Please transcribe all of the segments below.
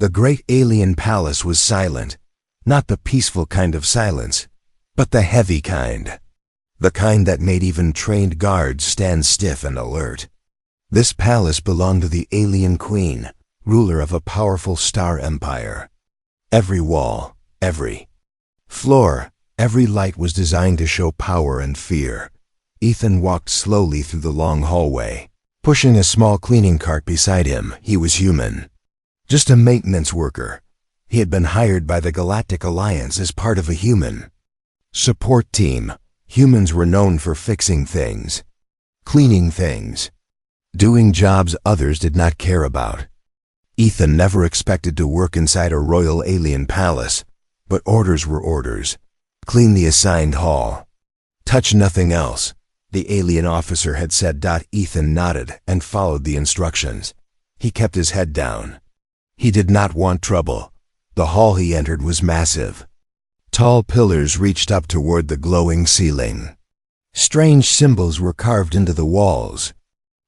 The great alien palace was silent, not the peaceful kind of silence, but the heavy kind. The kind that made even trained guards stand stiff and alert. This palace belonged to the alien queen, ruler of a powerful star empire. Every wall, every floor, every light was designed to show power and fear. Ethan walked slowly through the long hallway, pushing a small cleaning cart beside him. He was human. Just a maintenance worker. He had been hired by the Galactic Alliance as part of a human support team. Humans were known for fixing things, cleaning things, doing jobs others did not care about. Ethan never expected to work inside a royal alien palace, but orders were orders. Clean the assigned hall. Touch nothing else, the alien officer had said. Ethan nodded and followed the instructions. He kept his head down. He did not want trouble. The hall he entered was massive. Tall pillars reached up toward the glowing ceiling. Strange symbols were carved into the walls.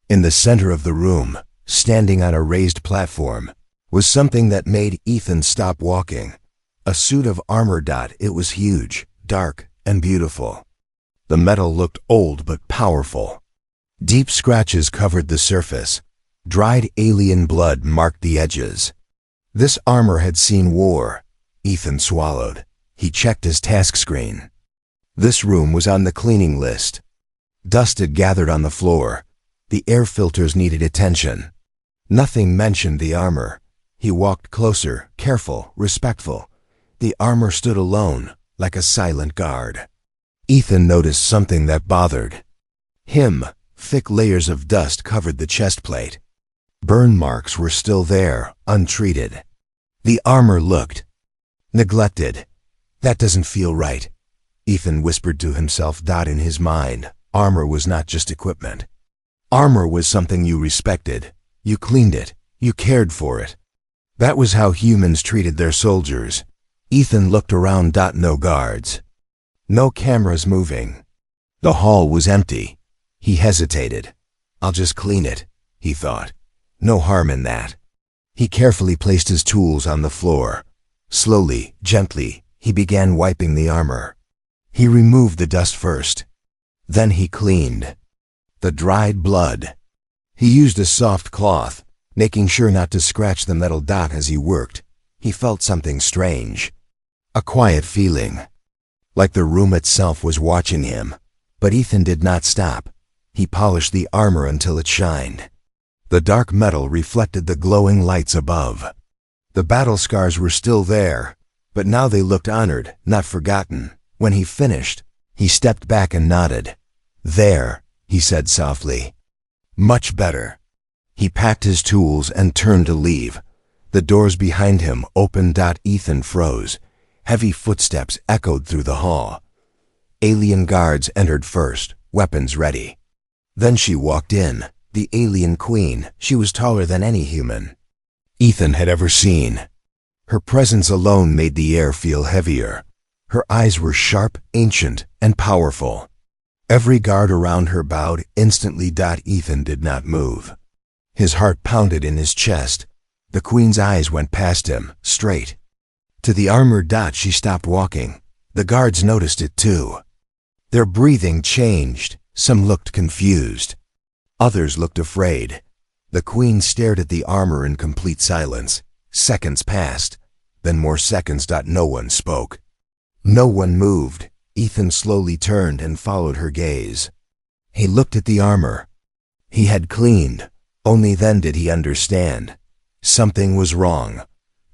In the center of the room, standing on a raised platform, was something that made Ethan stop walking. A suit of armor. It was huge, dark, and beautiful. The metal looked old but powerful. Deep scratches covered the surface. Dried alien blood marked the edges. This armor had seen war. Ethan swallowed. He checked his task screen. This room was on the cleaning list. Dust had gathered on the floor. The air filters needed attention. Nothing mentioned the armor. He walked closer, careful, respectful. The armor stood alone, like a silent guard. Ethan noticed something that bothered him. Thick layers of dust covered the chest plate. Burn marks were still there, untreated. The armor looked neglected. That doesn't feel right, Ethan whispered to himself. In his mind, armor was not just equipment. Armor was something you respected. You cleaned it. You cared for it. That was how humans treated their soldiers. Ethan looked around. No guards. No cameras moving. The hall was empty. He hesitated. I'll just clean it, he thought. No harm in that. He carefully placed his tools on the floor. Slowly, gently, he began wiping the armor. He removed the dust first. Then he cleaned the dried blood. He used a soft cloth, making sure not to scratch the metal. As he worked, he felt something strange. A quiet feeling. Like the room itself was watching him. But Ethan did not stop. He polished the armor until it shined. The dark metal reflected the glowing lights above. The battle scars were still there, but now they looked honored, not forgotten. When he finished, he stepped back and nodded. There, he said softly. Much better. He packed his tools and turned to leave. The doors behind him opened. Ethan froze. Heavy footsteps echoed through the hall. Alien guards entered first, weapons ready. Then she walked in, the alien queen. She was taller than any human Ethan had ever seen. Her presence alone made the air feel heavier. Her eyes were sharp, ancient, and powerful. Every guard around her bowed instantly. Ethan did not move. His heart pounded in his chest. The queen's eyes went past him, straight to the armor. She stopped walking. The guards noticed it too. Their breathing changed. Some looked confused. Others looked afraid. The queen stared at the armor in complete silence. Seconds passed. Then more seconds. No one spoke. No one moved. Ethan slowly turned and followed her gaze. He looked at the armor. He had cleaned. Only then did he understand. Something was wrong.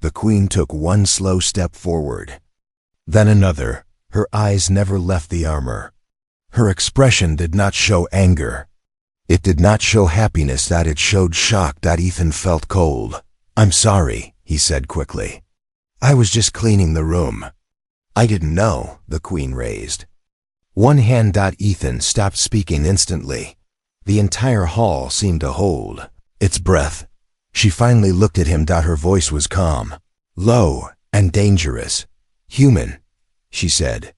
The queen took one slow step forward. Then another. Her eyes never left the armor. Her expression did not show anger. It did not show happiness. It showed shock. Ethan felt cold. I'm sorry, he said quickly. I was just cleaning the room. I didn't know, the queen raised one hand. Ethan stopped speaking instantly. The entire hall seemed to hold its breath. She finally looked at him. Her voice was calm, low, and dangerous. Human, she said.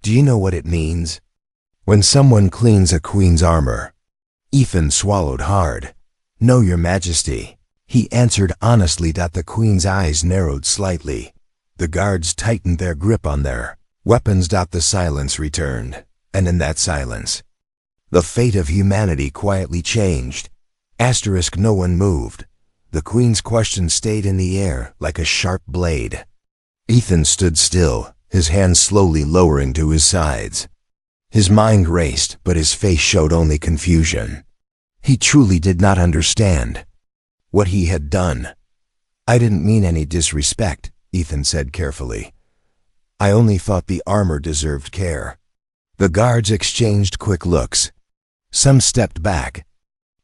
Do you know what it means when someone cleans a queen's armor? Ethan swallowed hard. No, Your Majesty. He answered honestly. The queen's eyes narrowed slightly. The guards tightened their grip on their weapons. The silence returned, and in that silence, the fate of humanity quietly changed. No one moved. The queen's question stayed in the air like a sharp blade. Ethan stood still, his hands slowly lowering to his sides. His mind raced, but his face showed only confusion. He truly did not understand what he had done. "I didn't mean any disrespect," Ethan said carefully. "I only thought the armor deserved care." The guards exchanged quick looks. Some stepped back.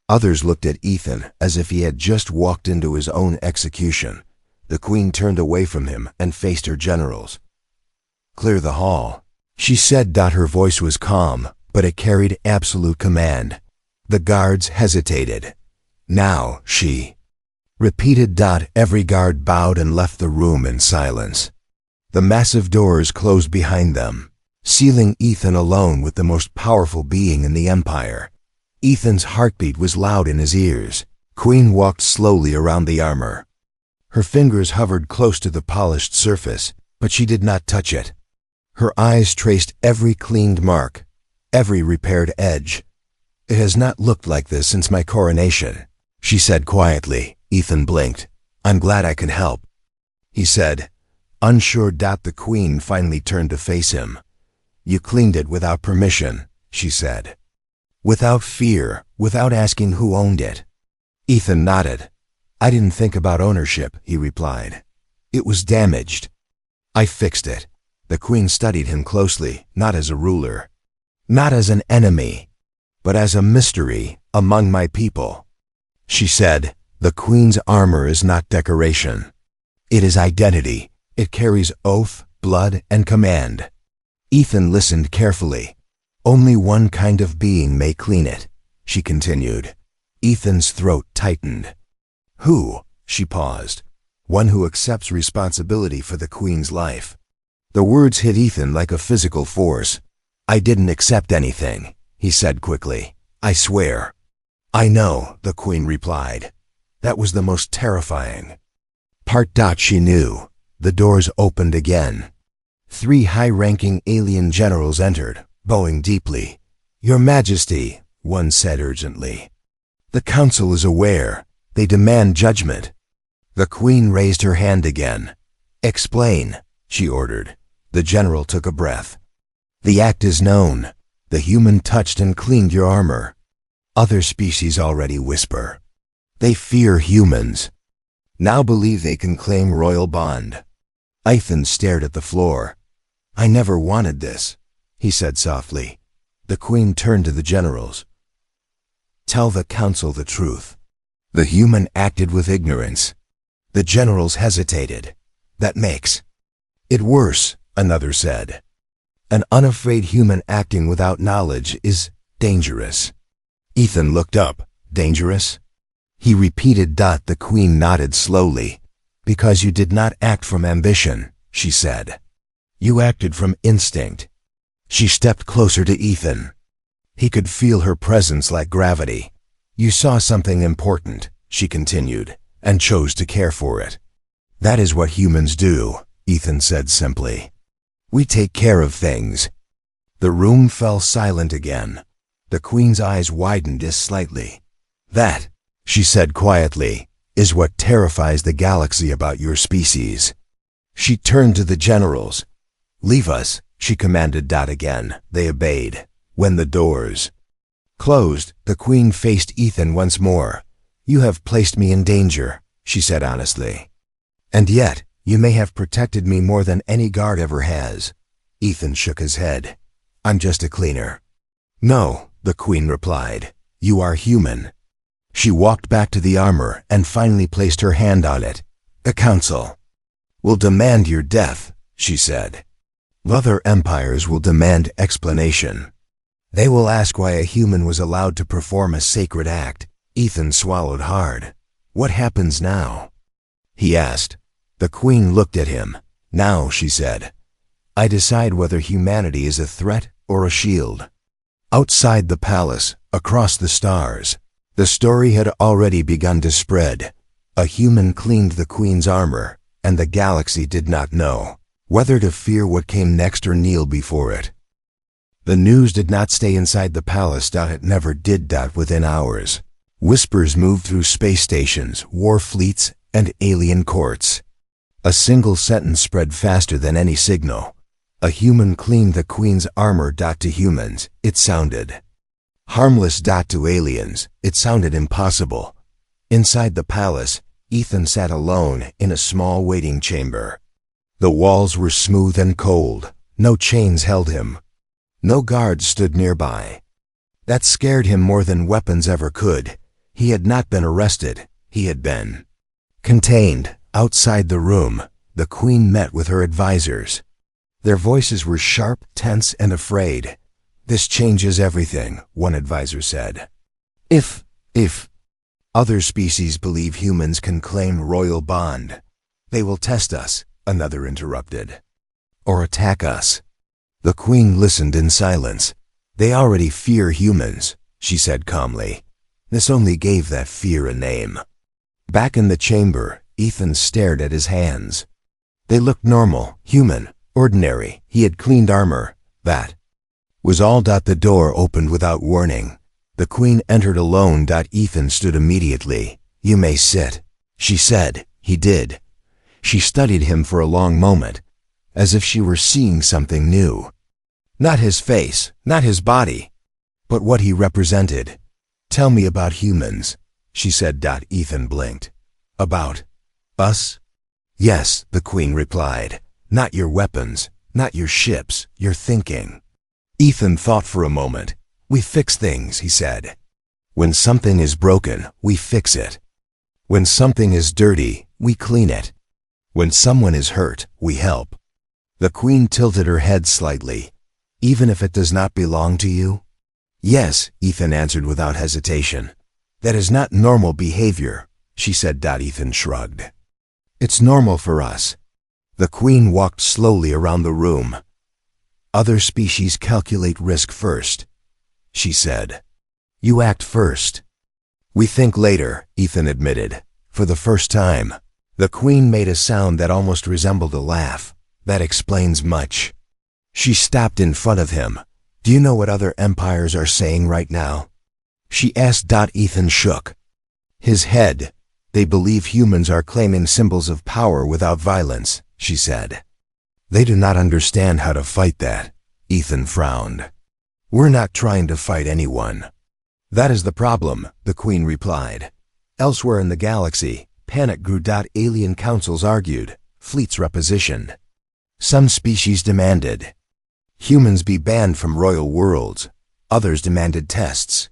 Others looked at Ethan as if he had just walked into his own execution. The queen turned away from him and faced her generals. "Clear the hall," she said. Her voice was calm, but it carried absolute command. The guards hesitated. "Now," she repeated. Every guard bowed and left the room in silence. The massive doors closed behind them, sealing Ethan alone with the most powerful being in the empire. Ethan's heartbeat was loud in his ears. Queen walked slowly around the armor. Her fingers hovered close to the polished surface, but she did not touch it. Her eyes traced every cleaned mark, every repaired edge. "It has not looked like this since my coronation," she said quietly. Ethan blinked. "I'm glad I can help," he said, unsure. The queen finally turned to face him. "You cleaned it without permission," she said. "Without fear, without asking who owned it." Ethan nodded. "I didn't think about ownership," he replied. "It was damaged. I fixed it." The queen studied him closely, not as a ruler, not as an enemy, but as a mystery among my people. She said, "The queen's armor is not decoration. It is identity. It carries oath, blood, and command." Ethan listened carefully. "Only one kind of being may clean it," she continued. Ethan's throat tightened. "Who?" She paused. "One who accepts responsibility for the queen's life." The words hit Ethan like a physical force. "I didn't accept anything," he said quickly. "I swear." "I know," the queen replied. "That was the most terrifying part." She knew. The doors opened again. 3 high-ranking alien generals entered, bowing deeply. "Your Majesty," one said urgently. "The council is aware. They demand judgment." The queen raised her hand again. "Explain," she ordered. The general took a breath. "The act is known. The human touched and cleaned your armor. Other species already whisper. They fear humans. Now believe they can claim royal bond." Ethan stared at the floor. "I never wanted this," he said softly. The queen turned to the generals. "Tell the council the truth. The human acted with ignorance." The generals hesitated. "That makes it worse," another said. "An unafraid human acting without knowledge is dangerous." Ethan looked up. "Dangerous?" he repeated. The queen nodded slowly. "Because you did not act from ambition," she said. "You acted from instinct." She stepped closer to Ethan. He could feel her presence like gravity. "You saw something important," she continued, "and chose to care for it. That is what humans do," Ethan said simply. "We take care of things." The room fell silent again. The queen's eyes widened just slightly. "That," she said quietly, "is what terrifies the galaxy about your species." She turned to the generals. "Leave us," she commanded. Again, they obeyed. When the doors closed, the queen faced Ethan once more. "You have placed me in danger," she said honestly. "And yet, you may have protected me more than any guard ever has." Ethan shook his head. "I'm just a cleaner." "No," the queen replied. "You are human." She walked back to the armor and finally placed her hand on it. "The council will demand your death," she said. "Other empires will demand explanation. They will ask why a human was allowed to perform a sacred act." Ethan swallowed hard. "What happens now?" he asked. The queen looked at him. "Now," she said, "I decide whether humanity is a threat or a shield." Outside the palace, across the stars, the story had already begun to spread. A human cleaned the Queen's armor, and the galaxy did not know whether to fear what came next or kneel before it. The news did not stay inside the palace. It never did. Within hours, whispers moved through space stations, war fleets, and alien courts. A single sentence spread faster than any signal. A human cleaned the Queen's armor. To humans, it sounded harmless. To aliens, it sounded impossible. Inside the palace, Ethan sat alone in a small waiting chamber. The walls were smooth and cold. No chains held him. No guards stood nearby. That scared him more than weapons ever could. He had not been arrested. He had been contained. Outside the room, the Queen met with her advisors. Their voices were sharp, tense, and afraid. "This changes everything," one advisor said. If other species believe humans can claim royal bond, they will test us," another interrupted. "Or attack us." The Queen listened in silence. "They already fear humans," she said calmly. This only gave that fear a name. Back in the chamber, Ethan stared at his hands. They looked normal, human, ordinary. He had cleaned armor. That was all. The door opened without warning. The Queen entered alone. Ethan stood immediately. "You may sit," she said. He did. She studied him for a long moment, as if she were seeing something new. Not his face, not his body, but what he represented. "Tell me about humans," she said. Ethan blinked. "About us?" "Yes," the Queen replied. "Not your weapons, not your ships, your thinking." Ethan thought for a moment. "We fix things," he said. "When something is broken, we fix it. When something is dirty, we clean it. When someone is hurt, we help." The Queen tilted her head slightly. "Even if it does not belong to you?" "Yes," Ethan answered without hesitation. "That is not normal behavior," she said. Ethan shrugged. "It's normal for us." The Queen walked slowly around the room. "Other species calculate risk first," she said. "You act first." "We think later," Ethan admitted. For the first time, the Queen made a sound that almost resembled a laugh. "That explains much." She stopped in front of him. "Do you know what other empires are saying right now?" she asked. Ethan shook his head. "They believe humans are claiming symbols of power without violence," she said. "They do not understand how to fight that." Ethan frowned. "We're not trying to fight anyone." "That is the problem," the Queen replied. "Elsewhere in the galaxy, panic grew. Alien councils argued. Fleets repositioned. Some species demanded humans be banned from royal worlds. Others demanded tests,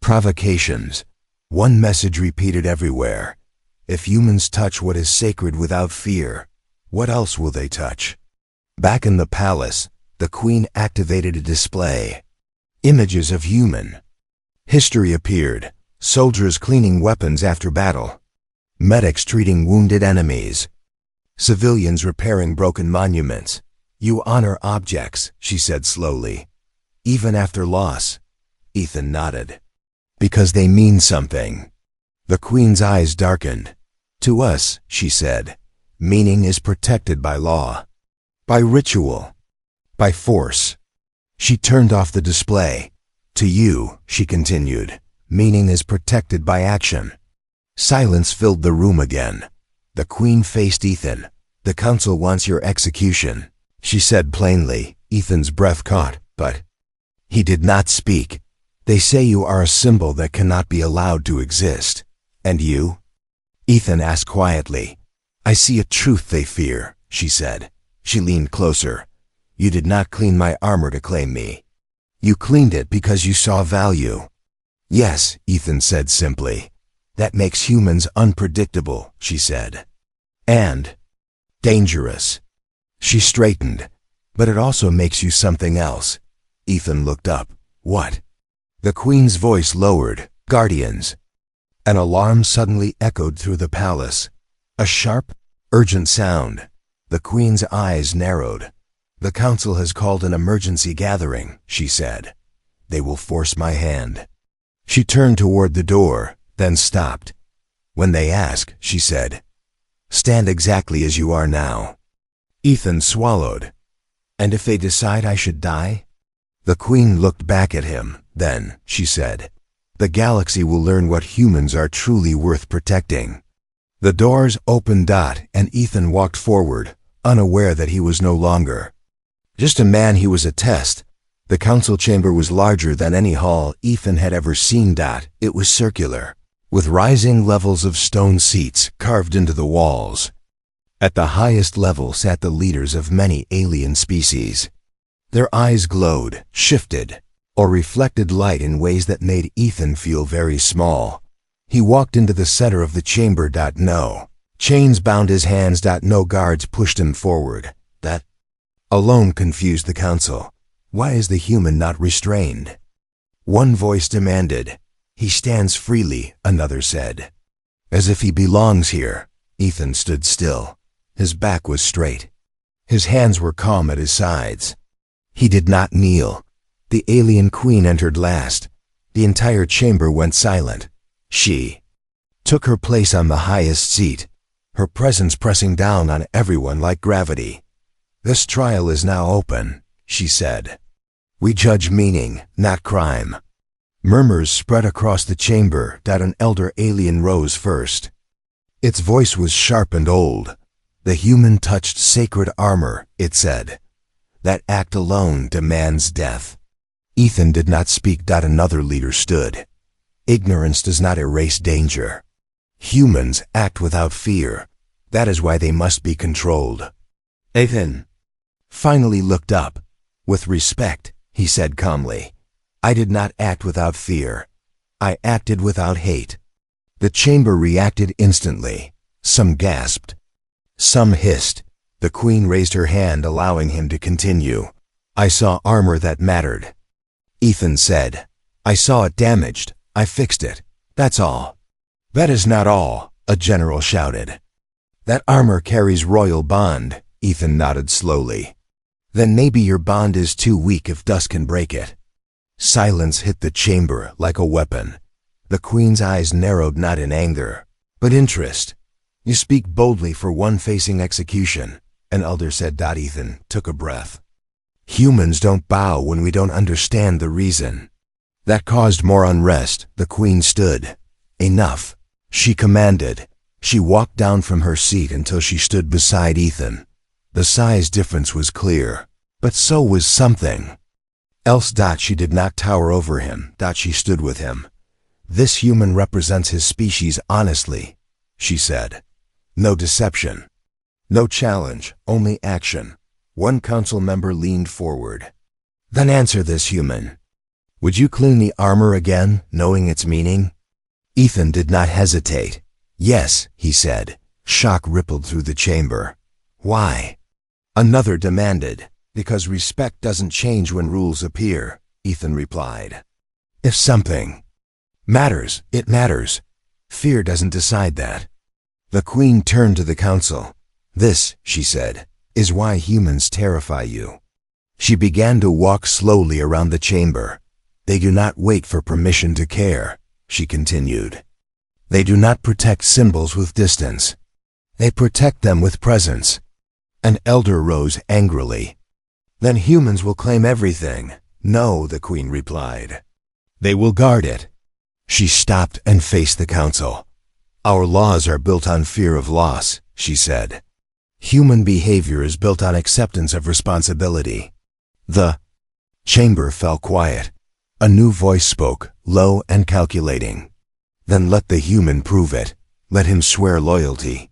provocations. One message repeated everywhere: if humans touch what is sacred without fear, what else will they touch? Back in the palace, the Queen activated a display. Images of human history appeared. Soldiers cleaning weapons after battle. Medics treating wounded enemies. Civilians repairing broken monuments. "You honor objects," she said slowly. "Even after loss." Ethan nodded. "Because they mean something." The Queen's eyes darkened. "To us," she said, "meaning is protected by law, by ritual, by force." She turned off the display. "To you," she continued, "meaning is protected by action." Silence filled the room again. The Queen faced Ethan. "The council wants your execution," she said plainly. Ethan's breath caught, but he did not speak. "They say you are a symbol that cannot be allowed to exist." "And you?" Ethan asked quietly. "I see a truth they fear," she said. She leaned closer. "You did not clean my armor to claim me. You cleaned it because you saw value." "Yes," Ethan said simply. "That makes humans unpredictable," she said. "And dangerous." She straightened. "But it also makes you something else." Ethan looked up. "What?" The Queen's voice lowered. "Guardians." An alarm suddenly echoed through the palace. A sharp, urgent sound. The Queen's eyes narrowed. "The council has called an emergency gathering," she said. "They will force my hand." She turned toward the door, then stopped. When they ask, she said, stand exactly as you are now. Ethan swallowed. And if they decide I should die? The Queen looked back at him. Then, she said, the galaxy will learn what humans are truly worth protecting. The doors opened. And Ethan walked forward, unaware that he was no longer just a man, he was a test. The council chamber was larger than any hall Ethan had ever seen. It was circular, with rising levels of stone seats carved into the walls. At the highest level sat the leaders of many alien species. Their eyes glowed, shifted, or reflected light in ways that made Ethan feel very small. He walked into the center of the chamber. No chains bound his hands. No guards pushed him forward. That alone confused the council. Why is the human not restrained? One voice demanded. He stands freely, another said. As if he belongs here. Ethan stood still. His back was straight. His hands were calm at his sides. He did not kneel. The alien queen entered last. The entire chamber went silent. She took her place on the highest seat, her presence pressing down on everyone like gravity. This trial is now open, she said. We judge meaning, not crime. Murmurs spread across the chamber. An elder alien rose first. Its voice was sharp and old. The human touched sacred armor, it said. That act alone demands death. Ethan did not speak. Another leader stood. Ignorance does not erase danger. Humans act without fear. That is why they must be controlled. Ethan finally looked up. With respect, he said calmly, I did not act without fear. I acted without hate. The chamber reacted instantly. Some gasped. Some hissed. The Queen raised her hand, allowing him to continue. I saw armor that mattered. Ethan said, I saw it damaged. I fixed it. That's all. That is not all, a general shouted. That armor carries royal bond. Ethan nodded slowly. Then maybe your bond is too weak if dust can break it. Silence hit the chamber like a weapon. The Queen's eyes narrowed, not in anger, but interest. You speak boldly for one facing execution, an elder said. Ethan took a breath. Humans don't bow when we don't understand the reason. That caused more unrest. The Queen stood. Enough, she commanded. She walked down from her seat until she stood beside Ethan. The size difference was clear, but so was something else. She did not tower over him. She stood with him. This human represents his species honestly, she said. No deception. No challenge, only action. One council member leaned forward. Then answer this, human. Would you clean the armor again, knowing its meaning? Ethan did not hesitate. Yes, he said. Shock rippled through the chamber. Why? Another demanded. Because respect doesn't change when rules appear, Ethan replied. If something matters, it matters. Fear doesn't decide that. The Queen turned to the council. This, she said, is why humans terrify you. She began to walk slowly around the chamber. They do not wait for permission to care, she continued. They do not protect symbols with distance. They protect them with presence. An elder rose angrily. Then humans will claim everything. No, the Queen replied. They will guard it. She stopped and faced the council. Our laws are built on fear of loss, she said. Human behavior is built on acceptance of responsibility. The chamber fell quiet. A new voice spoke, low and calculating. Then let the human prove it. Let him swear loyalty.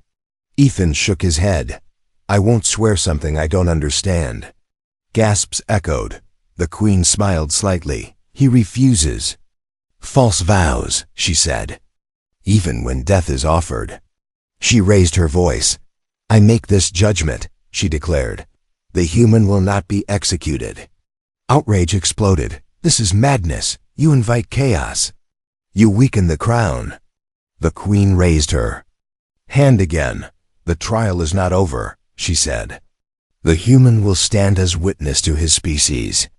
Ethan shook his head. I won't swear something I don't understand. Gasps echoed. The Queen smiled slightly. He refuses. False vows, she said. Even when death is offered. She raised her voice. I make this judgment, she declared. The human will not be executed. Outrage exploded. This is madness. You invite chaos. You weaken the crown. The Queen raised her hand again. The trial is not over, she said. The human will stand as witness to his species.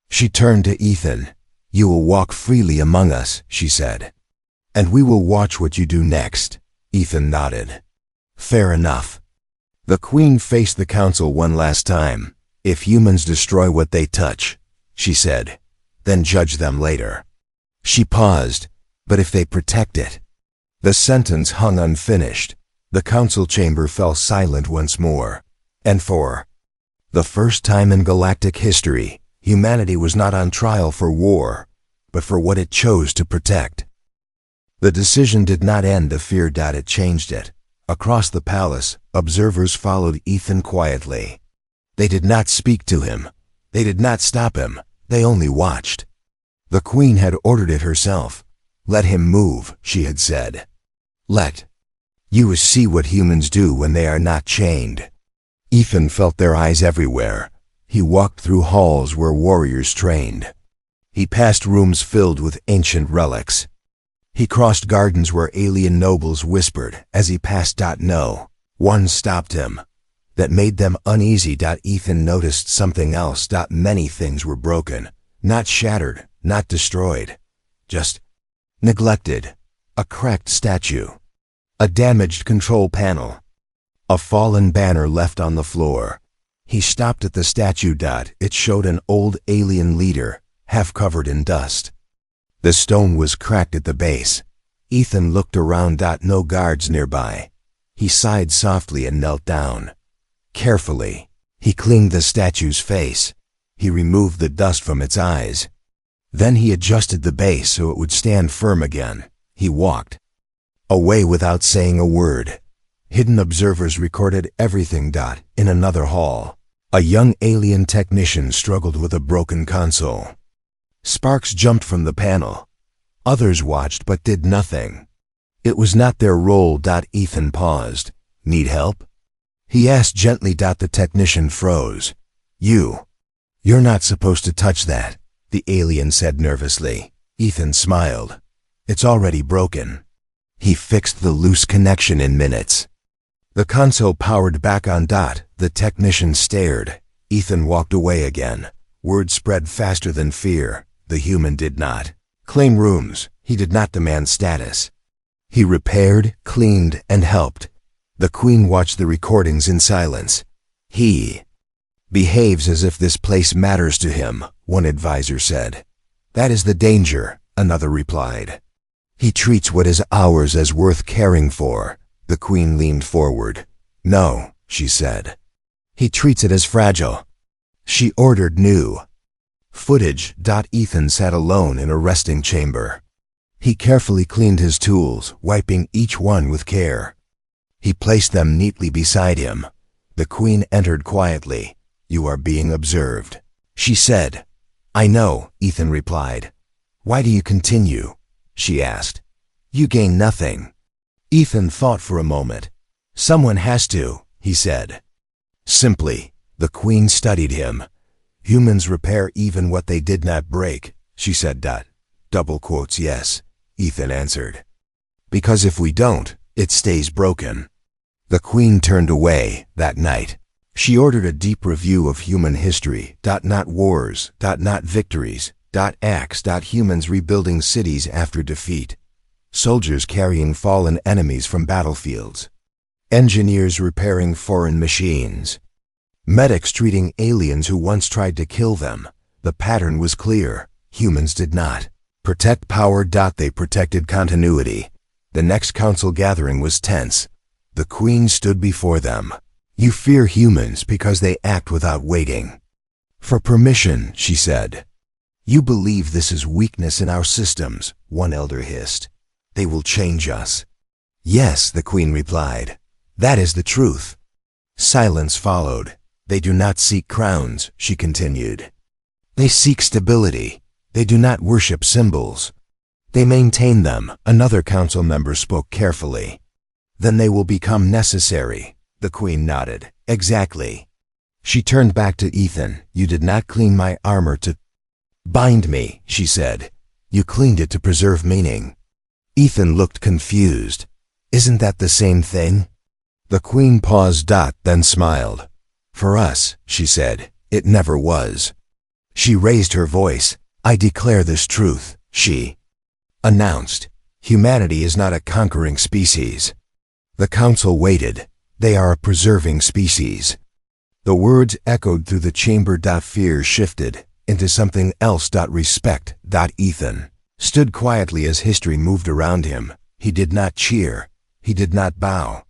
She turned to Ethan. You will walk freely among us, she said. And we will watch what you do next. Ethan nodded. Fair enough. The Queen faced the council one last time. If humans destroy what they touch, she said, then judge them later. She paused, but if they protect it. The sentence hung unfinished. The council chamber fell silent once more. And for the first time in galactic history, humanity was not on trial for war, but for what it chose to protect. The decision did not end the fear. It changed it. Across the palace, observers followed Ethan quietly. They did not speak to him. They did not stop him. They only watched. The Queen had ordered it herself. Let him move, she had said. Let you see what humans do when they are not chained. Ethan felt their eyes everywhere. He walked through halls where warriors trained. He passed rooms filled with ancient relics. He crossed gardens where alien nobles whispered as he passed. No one stopped him. That made them uneasy. Ethan noticed something else. Many things were broken, not shattered, not destroyed, just neglected. A cracked statue, a damaged control panel, a fallen banner left on the floor. He stopped at the statue. It showed an old alien leader, half covered in dust. The stone was cracked at the base. Ethan looked around. No guards nearby. He sighed softly and knelt down. Carefully, he cleaned the statue's face. He removed the dust from its eyes. Then he adjusted the base so it would stand firm again. He walked away without saying a word. Hidden observers recorded everything. In another hall, a young alien technician struggled with a broken console. Sparks jumped from the panel. Others watched but did nothing. It was not their role. Ethan paused. Need help? He asked gently. The technician froze. You're not supposed to touch that, the alien said nervously. Ethan smiled. It's already broken. He fixed the loose connection in minutes. The console powered back on. The technician stared. Ethan walked away again. Word spread faster than fear. The human did not claim rooms. He did not demand status. He repaired, cleaned, and helped. The Queen watched the recordings in silence. He behaves as if this place matters to him, one advisor said. That is the danger, another replied. He treats what is ours as worth caring for. The Queen leaned forward. No, she said. He treats it as fragile. She ordered new footage. Ethan sat alone in a resting chamber. He carefully cleaned his tools, wiping each one with care. He placed them neatly beside him. The Queen entered quietly. You are being observed, she said. I know, Ethan replied. Why do you continue? She asked. You gain nothing. Ethan thought for a moment. Someone has to, he said. Simply, the Queen studied him. Humans repair even what they did not break, she said. Double quotes yes, Ethan answered. Because if we don't, it stays broken. The Queen turned away that night. She ordered a deep review of human history. Not wars, not victories, acts. Humans rebuilding cities after defeat. Soldiers carrying fallen enemies from battlefields. Engineers repairing foreign machines. Medics treating aliens who once tried to kill them. The pattern was clear. Humans did not protect power. They protected continuity. The next council gathering was tense. The Queen stood before them. You fear humans because they act without waiting for permission, she said. You believe this is weakness in our systems, one elder hissed. They will change us. Yes, the Queen replied. That is the truth. Silence followed. They do not seek crowns, she continued. They seek stability. They do not worship symbols. They maintain them, another council member spoke carefully. Then they will become necessary, the Queen nodded. Exactly. She turned back to Ethan. You did not clean my armor to bind me, she said. You cleaned it to preserve meaning. Ethan looked confused. Isn't that the same thing? The Queen paused. Then smiled. For us, she said, it never was. She raised her voice. I declare this truth, she announced. Humanity is not a conquering species. The council waited. They are a preserving species. The words echoed through the chamber. Fear shifted into something else. Respect. Ethan stood quietly as history moved around him. He did not cheer. He did not bow.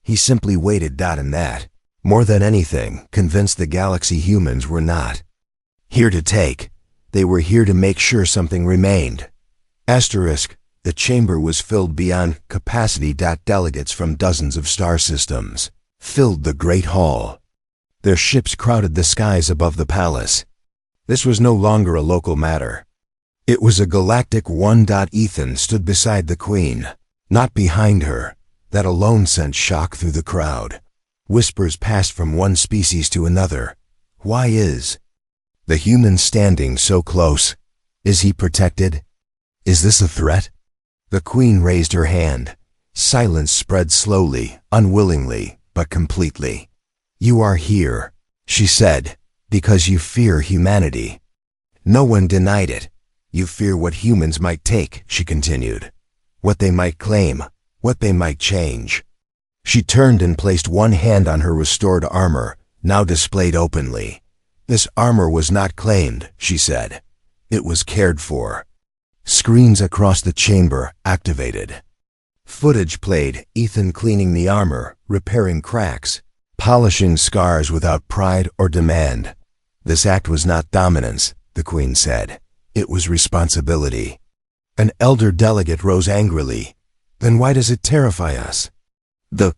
He simply waited. And that, more than anything, convinced the galaxy humans were not here to take. They were here to make sure something remained. Asterisk. The chamber was filled beyond capacity. Delegates from dozens of star systems filled the great hall. Their ships crowded the skies above the palace. This was no longer a local matter. It was a galactic one. Ethan stood beside the queen, not behind her. That alone sent shock through the crowd. Whispers passed from one species to another. Why is the human standing so close? Is he protected? Is this a threat? The queen raised her hand. Silence spread slowly, unwillingly, but completely. You are here, she said, because you fear humanity. No one denied it. You fear what humans might take, she continued. What they might claim, what they might change. She turned and placed one hand on her restored armor, now displayed openly. This armor was not claimed, she said. It was cared for. Screens across the chamber activated. Footage played, Ethan cleaning the armor, repairing cracks, polishing scars without pride or demand. This act was not dominance, the queen said. It was responsibility. An elder delegate rose angrily. Then why does it terrify us? The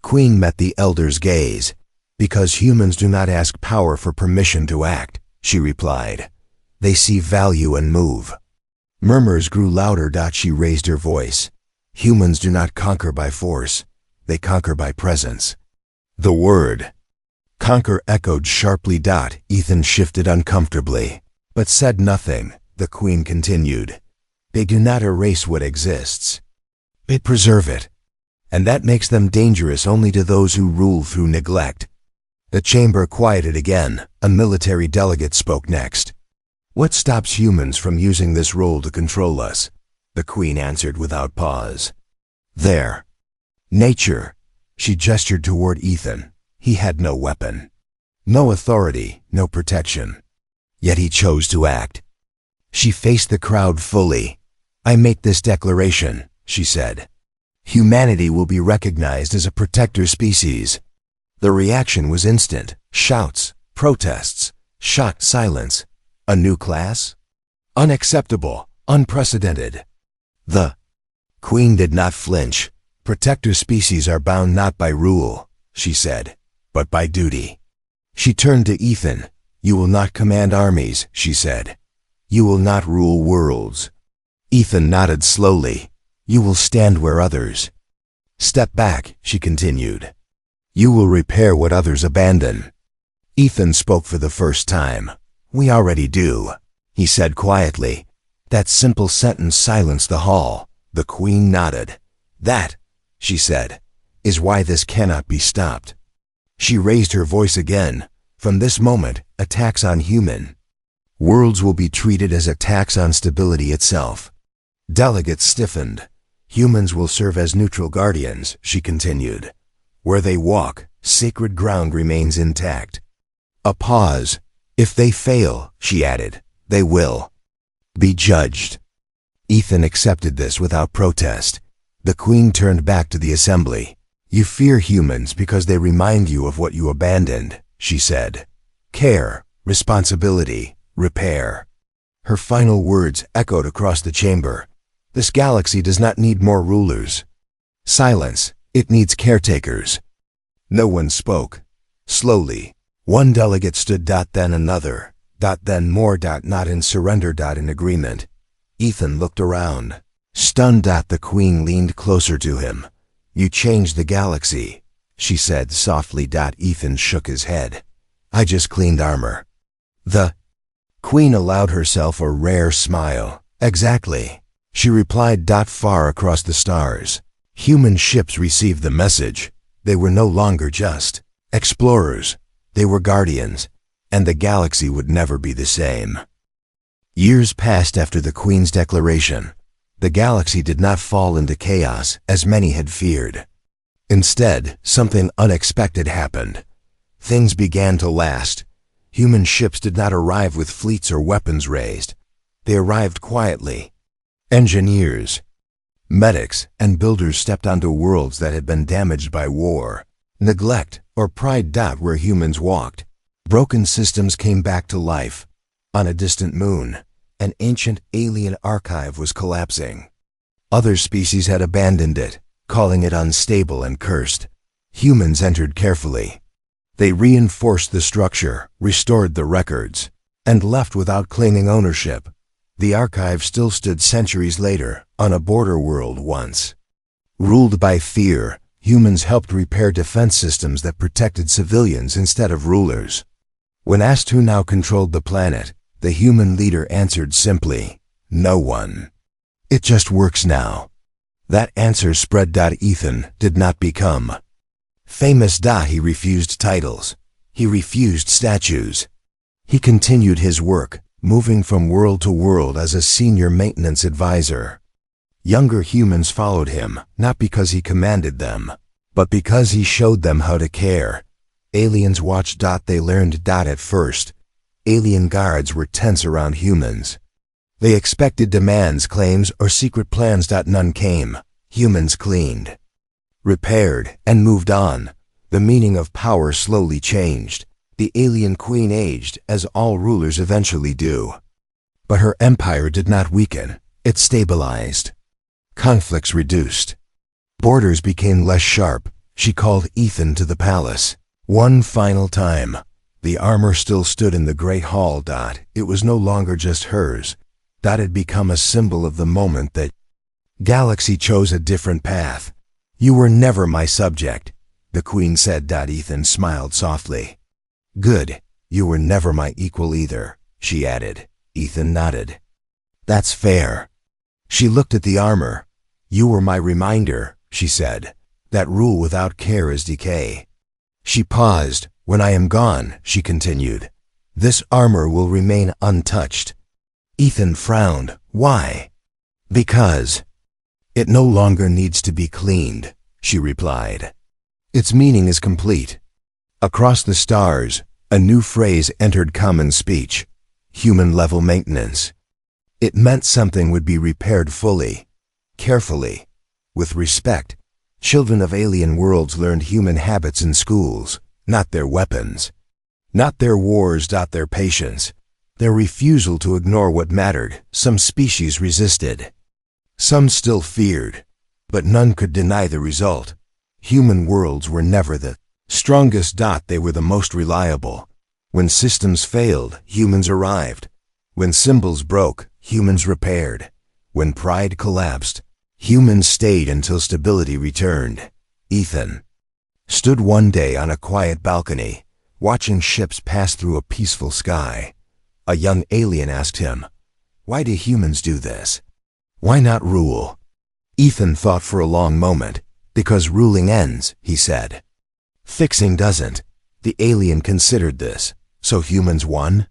queen met the elder's gaze. Because humans do not ask power for permission to act, she replied. They see value and move. Murmurs grew louder. She raised her voice. Humans do not conquer by force. They conquer by presence. The word conquer echoed sharply. Ethan shifted uncomfortably, but said nothing. The queen continued. They do not erase what exists. They preserve it. And that makes them dangerous only to those who rule through neglect. The chamber quieted again. A military delegate spoke next. What stops humans from using this role to control us? The queen answered without pause. There. Nature. She gestured toward Ethan. He had no weapon. No authority, no protection. Yet he chose to act. She faced the crowd fully. I make this declaration, she said. Humanity will be recognized as a protector species. The reaction was instant. Shouts, protests, shocked silence. A new class? Unacceptable, unprecedented. The queen did not flinch. Protector species are bound not by rule, she said, but by duty. She turned to Ethan. You will not command armies, she said. You will not rule worlds. Ethan nodded slowly. You will stand where others step back, she continued. You will repair what others abandon. Ethan spoke for the first time. We already do, he said quietly. That simple sentence silenced the hall. The queen nodded. That, she said, is why this cannot be stopped. She raised her voice again. From this moment, attacks on human worlds will be treated as attacks on stability itself. Delegates stiffened. Humans will serve as neutral guardians, she continued. Where they walk, sacred ground remains intact. A pause. If they fail, she added, they will be judged. Ethan accepted this without protest. The queen turned back to the assembly. You fear humans because they remind you of what you abandoned, she said. Care, responsibility, repair. Her final words echoed across the chamber. This galaxy does not need more rulers. Silence. It needs caretakers. No one spoke. Slowly, one delegate stood. Then another. Then more. Not in surrender. In agreement. Ethan looked around. Stunned. The queen leaned closer to him. You changed the galaxy, she said softly. Ethan shook his head. I just cleaned armor. The queen allowed herself a rare smile. Exactly, she replied. Far across the stars, human ships received the message. They were no longer just explorers. They were guardians, and the galaxy would never be the same. Years passed after the Queen's declaration. The galaxy did not fall into chaos, as many had feared. Instead, something unexpected happened. Things began to last. Human ships did not arrive with fleets or weapons raised. They arrived quietly. Engineers, medics, and builders stepped onto worlds that had been damaged by war, neglect, or pride. Where humans walked, broken systems came back to life. On a distant moon, an ancient alien archive was collapsing. Other species had abandoned it, calling it unstable and cursed. Humans entered carefully. They reinforced the structure, restored the records, and left without claiming ownership. The archive still stood centuries later, on a border world once. Ruled by fear, humans helped repair defense systems that protected civilians instead of rulers. When asked who now controlled the planet, the human leader answered simply, "No one. It just works now." That answer spread. Ethan did not become famous. He refused titles. He refused statues. He continued his work, moving from world to world as a senior maintenance advisor. Younger humans followed him, not because he commanded them, but because he showed them how to care. Aliens watched. They learned. At first, alien guards were tense around humans. They expected demands, claims, or secret plans. None came. Humans cleaned, repaired, and moved on. The meaning of power slowly changed. The alien queen aged, as all rulers eventually do. But her empire did not weaken. It stabilized. Conflicts reduced. Borders became less sharp. She called Ethan to the palace. One final time. The armor still stood in the great hall. It was no longer just hers. That had become a symbol of the moment that Galaxy chose a different path. "You were never my subject," the queen said. Ethan smiled softly. "Good. You were never my equal either," she added. Ethan nodded. "That's fair." She looked at the armor. "You were my reminder," she said, "that rule without care is decay." She paused. "When I am gone," she continued, "this armor will remain untouched." Ethan frowned. "Why?" "Because it no longer needs to be cleaned," she replied. "Its meaning is complete." Across the stars, a new phrase entered common speech: human-level maintenance. It meant something would be repaired fully, carefully, with respect. Children of alien worlds learned human habits in schools, not their weapons, not their wars. Their patience, their refusal to ignore what mattered. Some species resisted. Some still feared, but none could deny the result. Human worlds were never the strongest. They were the most reliable. When systems failed, humans arrived. When symbols broke, humans repaired. When pride collapsed, humans stayed until stability returned. Ethan stood one day on a quiet balcony, watching ships pass through a peaceful sky. A young alien asked him, "Why do humans do this? Why not rule?" Ethan thought for a long moment. "Because ruling ends," he said. "Fixing doesn't." The alien considered this. "So humans won?"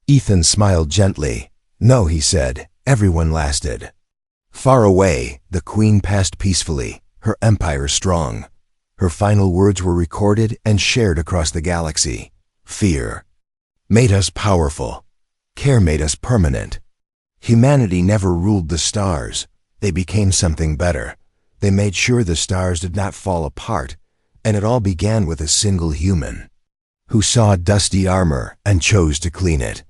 Ethan smiled gently. "No," he said. "Everyone lasted." Far away, the queen passed peacefully, her empire strong. Her final words were recorded and shared across the galaxy. "Fear made us powerful. Care made us permanent." Humanity never ruled the stars. They became something better. They made sure the stars did not fall apart, and it all began with a single human who saw dusty armor and chose to clean it.